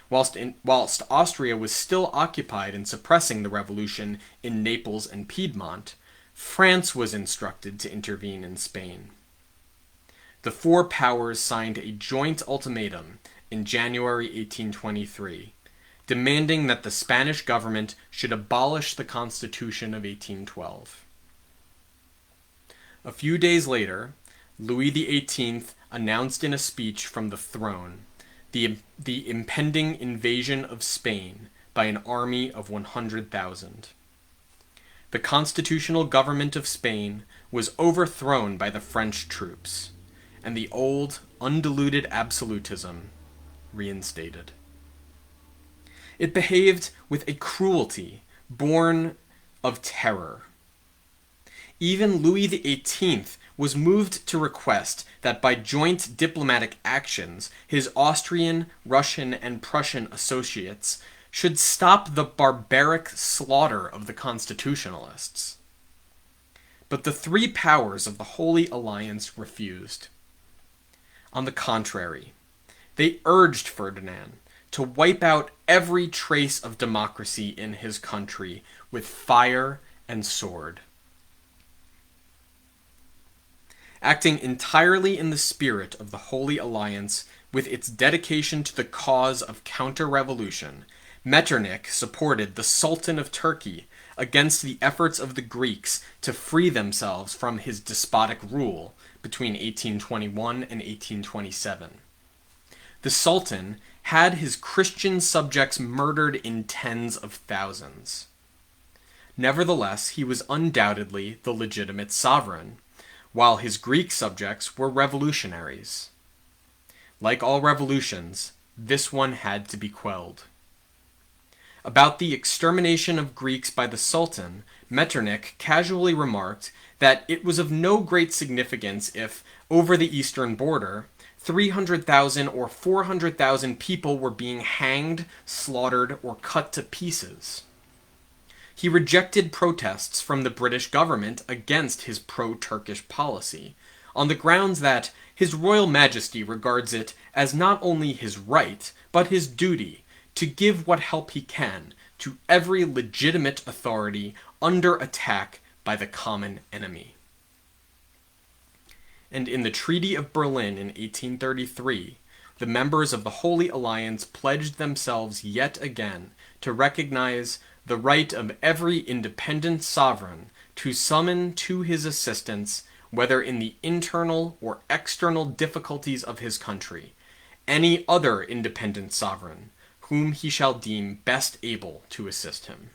whilst Austria was still occupied in suppressing the revolution in Naples and Piedmont, France was instructed to intervene in Spain. The four powers signed a joint ultimatum in January 1823, demanding that the Spanish government should abolish the Constitution of 1812. A few days later, Louis XVIII announced in a speech from the throne the impending invasion of Spain by an army of 100,000. The constitutional government of Spain was overthrown by the French troops, and the old, undiluted absolutism reinstated. It behaved with a cruelty born of terror. Even Louis XVIII was moved to request that by joint diplomatic actions, his Austrian, Russian, and Prussian associates should stop the barbaric slaughter of the constitutionalists. But the three powers of the Holy Alliance refused. On the contrary, they urged Ferdinand to wipe out every trace of democracy in his country with fire and sword. Acting entirely in the spirit of the Holy Alliance, with its dedication to the cause of counter-revolution, Metternich supported the Sultan of Turkey against the efforts of the Greeks to free themselves from his despotic rule between 1821 and 1827. The Sultan had his Christian subjects murdered in tens of thousands. Nevertheless, he was undoubtedly the legitimate sovereign, while his Greek subjects were revolutionaries. Like all revolutions, this one had to be quelled. About the extermination of Greeks by the Sultan, Metternich casually remarked that it was of no great significance if, over the eastern border, 300,000 or 400,000 people were being hanged, slaughtered, or cut to pieces. He rejected protests from the British government against his pro-Turkish policy, on the grounds that His Royal Majesty regards it as not only his right, but his duty, to give what help he can to every legitimate authority under attack by the common enemy. And in the Treaty of Berlin in 1833, the members of the Holy Alliance pledged themselves yet again to recognize the right of every independent sovereign to summon to his assistance, whether in the internal or external difficulties of his country, any other independent sovereign whom he shall deem best able to assist him.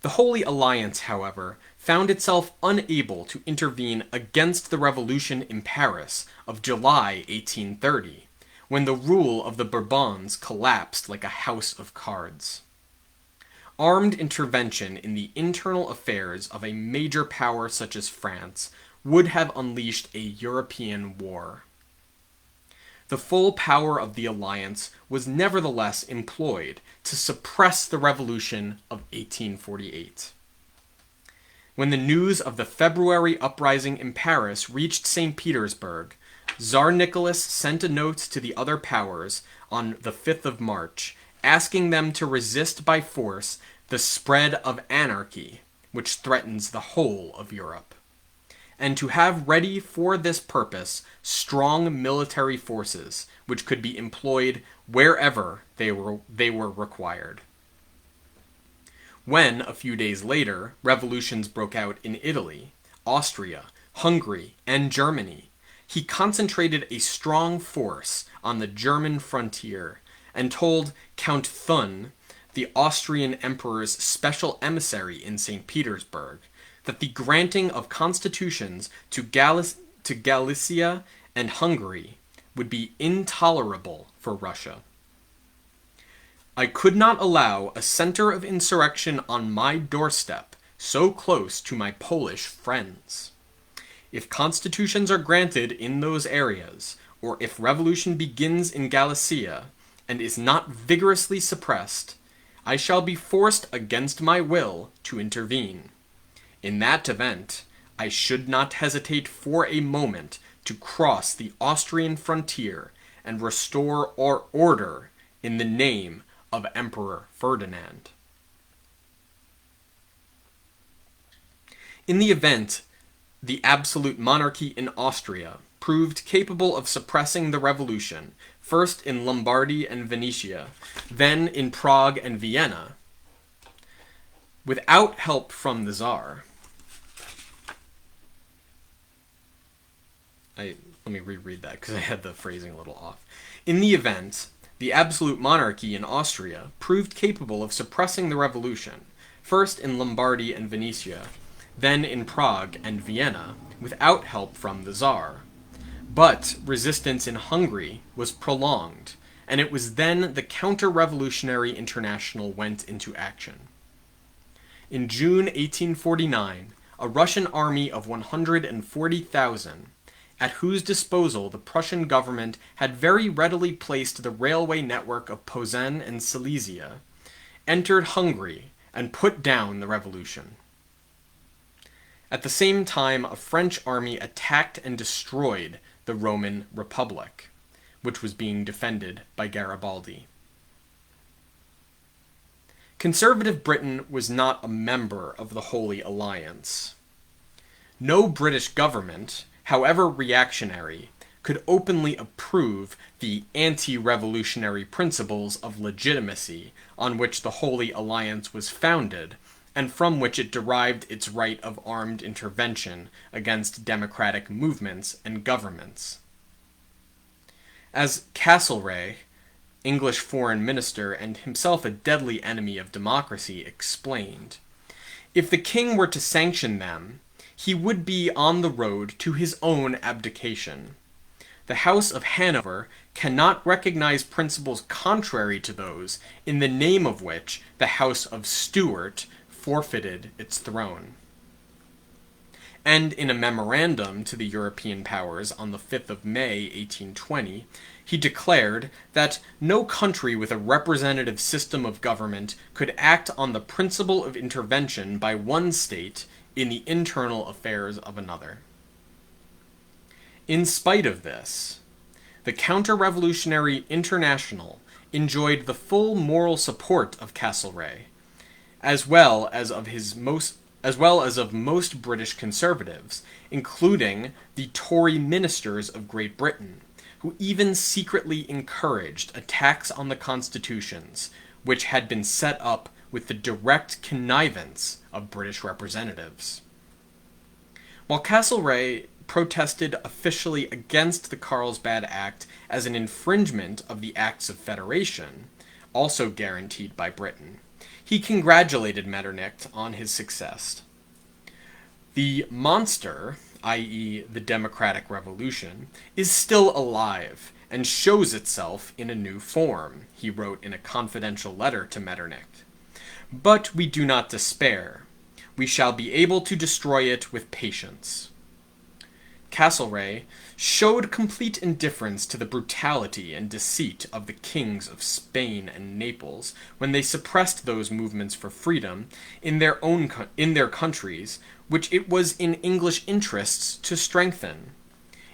The Holy Alliance, however, found itself unable to intervene against the revolution in Paris of July 1830, when the rule of the Bourbons collapsed like a house of cards. Armed intervention in the internal affairs of a major power such as France would have unleashed a European war. The full power of the alliance was nevertheless employed to suppress the revolution of 1848. When the news of the February uprising in Paris reached St. Petersburg, Tsar Nicholas sent a note to the other powers on the 5th of March, asking them to resist by force the spread of anarchy, which threatens the whole of Europe, and to have ready for this purpose strong military forces which could be employed wherever they were required. When, a few days later, revolutions broke out in Italy, Austria, Hungary, and Germany, he concentrated a strong force on the German frontier and told Count Thun, the Austrian emperor's special emissary in St. Petersburg, that the granting of constitutions to Galicia and Hungary would be intolerable for Russia. I could not allow a center of insurrection on my doorstep so close to my Polish friends. If constitutions are granted in those areas, or if revolution begins in Galicia and is not vigorously suppressed, I shall be forced against my will to intervene. In that event, I should not hesitate for a moment to cross the Austrian frontier and restore order in the name of Emperor Ferdinand. In the event, the absolute monarchy in Austria proved capable of suppressing the revolution, first in Lombardy and Venetia, then in Prague and Vienna, without help from the Tsar. Let me reread that because I had the phrasing a little off. In the event, the absolute monarchy in Austria proved capable of suppressing the revolution, first in Lombardy and Venetia, then in Prague and Vienna, without help from the Tsar. But resistance in Hungary was prolonged, and it was then the Counter-Revolutionary International went into action. In June 1849, a Russian army of 140,000, at whose disposal the Prussian government had very readily placed the railway network of Posen and Silesia, entered Hungary and put down the revolution. At the same time, a French army attacked and destroyed the Roman Republic, which was being defended by Garibaldi. Conservative Britain was not a member of the Holy Alliance. No British government, however reactionary, could openly approve the anti-revolutionary principles of legitimacy on which the Holy Alliance was founded, and from which it derived its right of armed intervention against democratic movements and governments. As Castlereagh, English foreign minister and himself a deadly enemy of democracy, explained, if the king were to sanction them, he would be on the road to his own abdication. The House of Hanover cannot recognize principles contrary to those in the name of which the House of Stuart forfeited its throne. And in a memorandum to the European powers on the 5th of May, 1820, he declared that no country with a representative system of government could act on the principle of intervention by one state in the internal affairs of another. In spite of this, the Counter-Revolutionary International enjoyed the full moral support of Castlereagh, as well as of most British conservatives, including the Tory ministers of Great Britain, who even secretly encouraged attacks on the constitutions, which had been set up with the direct connivance of British representatives. While Castlereagh protested officially against the Carlsbad Act as an infringement of the Acts of Federation, also guaranteed by Britain. He congratulated Metternich on his success. The monster, i.e. the Democratic Revolution, is still alive and shows itself in a new form, he wrote in a confidential letter to Metternich. But we do not despair. We shall be able to destroy it with patience. Castlereagh showed complete indifference to the brutality and deceit of the kings of Spain and Naples when they suppressed those movements for freedom in their countries, which it was in English interests to strengthen.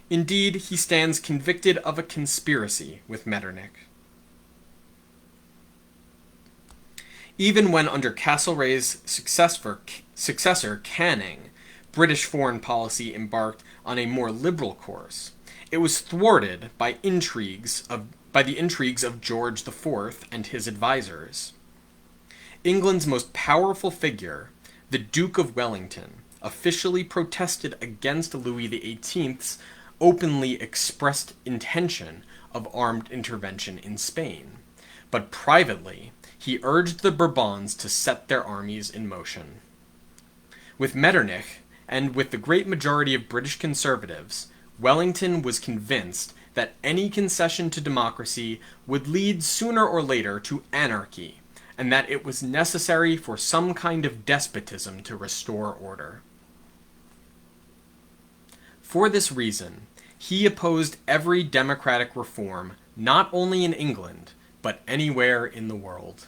Indeed, he stands convicted of a conspiracy with Metternich. Even when under Castlereagh's successor Canning, British foreign policy embarked on a more liberal course, it was thwarted by the intrigues of George IV and his advisors. England's most powerful figure, the Duke of Wellington, officially protested against Louis XVIII's openly expressed intention of armed intervention in Spain, but privately he urged the Bourbons to set their armies in motion. With Metternich, and with the great majority of British conservatives, Wellington was convinced that any concession to democracy would lead sooner or later to anarchy, and that it was necessary for some kind of despotism to restore order. For this reason, he opposed every democratic reform not only in England, but anywhere in the world.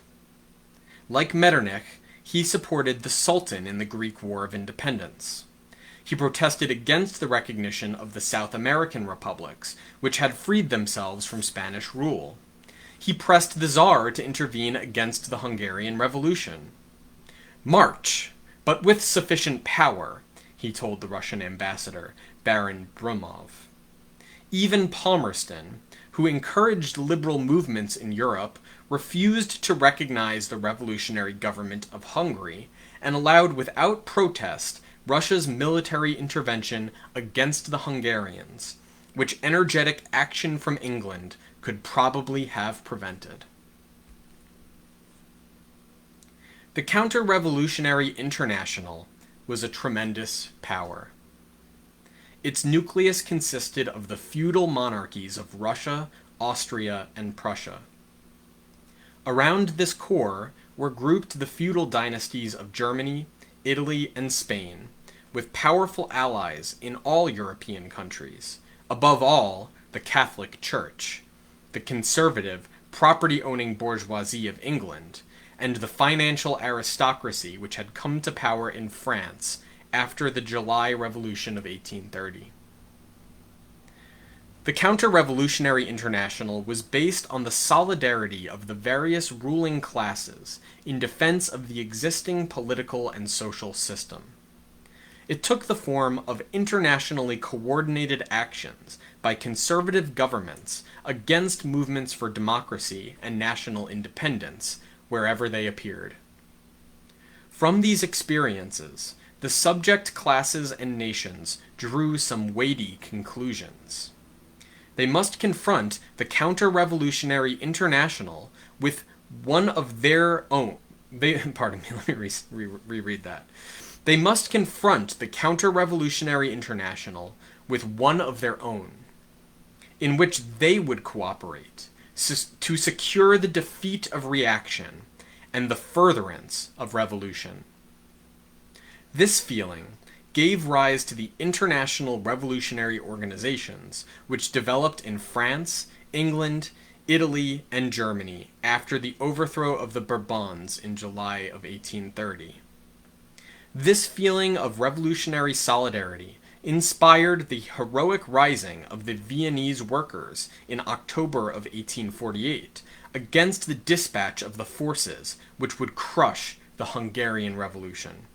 Like Metternich, he supported the Sultan in the Greek War of Independence. He protested against the recognition of the South American republics, which had freed themselves from Spanish rule. He pressed the Tsar to intervene against the Hungarian Revolution. "March, but with sufficient power," he told the Russian ambassador, Baron Brumov. Even Palmerston, who encouraged liberal movements in Europe, refused to recognize the revolutionary government of Hungary and allowed without protest Russia's military intervention against the Hungarians, which energetic action from England could probably have prevented. The Counter-Revolutionary International was a tremendous power. Its nucleus consisted of the feudal monarchies of Russia, Austria, and Prussia. Around this core were grouped the feudal dynasties of Germany, Italy, and Spain, with powerful allies in all European countries, above all, the Catholic Church, the conservative, property-owning bourgeoisie of England, and the financial aristocracy which had come to power in France after the July Revolution of 1830. The Counter-Revolutionary International was based on the solidarity of the various ruling classes in defense of the existing political and social system. It took the form of internationally coordinated actions by conservative governments against movements for democracy and national independence wherever they appeared. From these experiences, the subject classes and nations drew some weighty conclusions. They must confront the Counter-Revolutionary International with one of their own. Pardon me, let me reread that. They must confront the Counter-Revolutionary International with one of their own, in which they would cooperate to secure the defeat of reaction and the furtherance of revolution. This feeling gave rise to the international revolutionary organizations which developed in France, England, Italy, and Germany after the overthrow of the Bourbons in July of 1830. This feeling of revolutionary solidarity inspired the heroic rising of the Viennese workers in October of 1848 against the dispatch of the forces which would crush the Hungarian Revolution.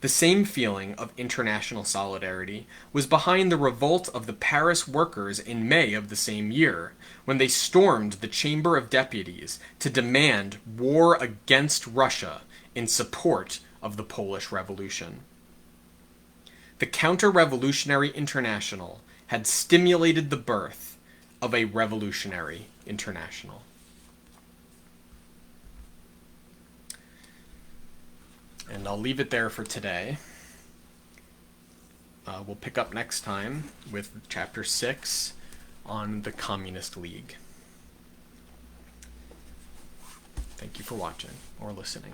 The same feeling of international solidarity was behind the revolt of the Paris workers in May of the same year, when they stormed the Chamber of Deputies to demand war against Russia in support of the Polish Revolution. The Counter-Revolutionary International had stimulated the birth of a revolutionary international. And I'll leave it there for today. We'll pick up next time with Chapter 6 on the Communist League. Thank you for watching or listening.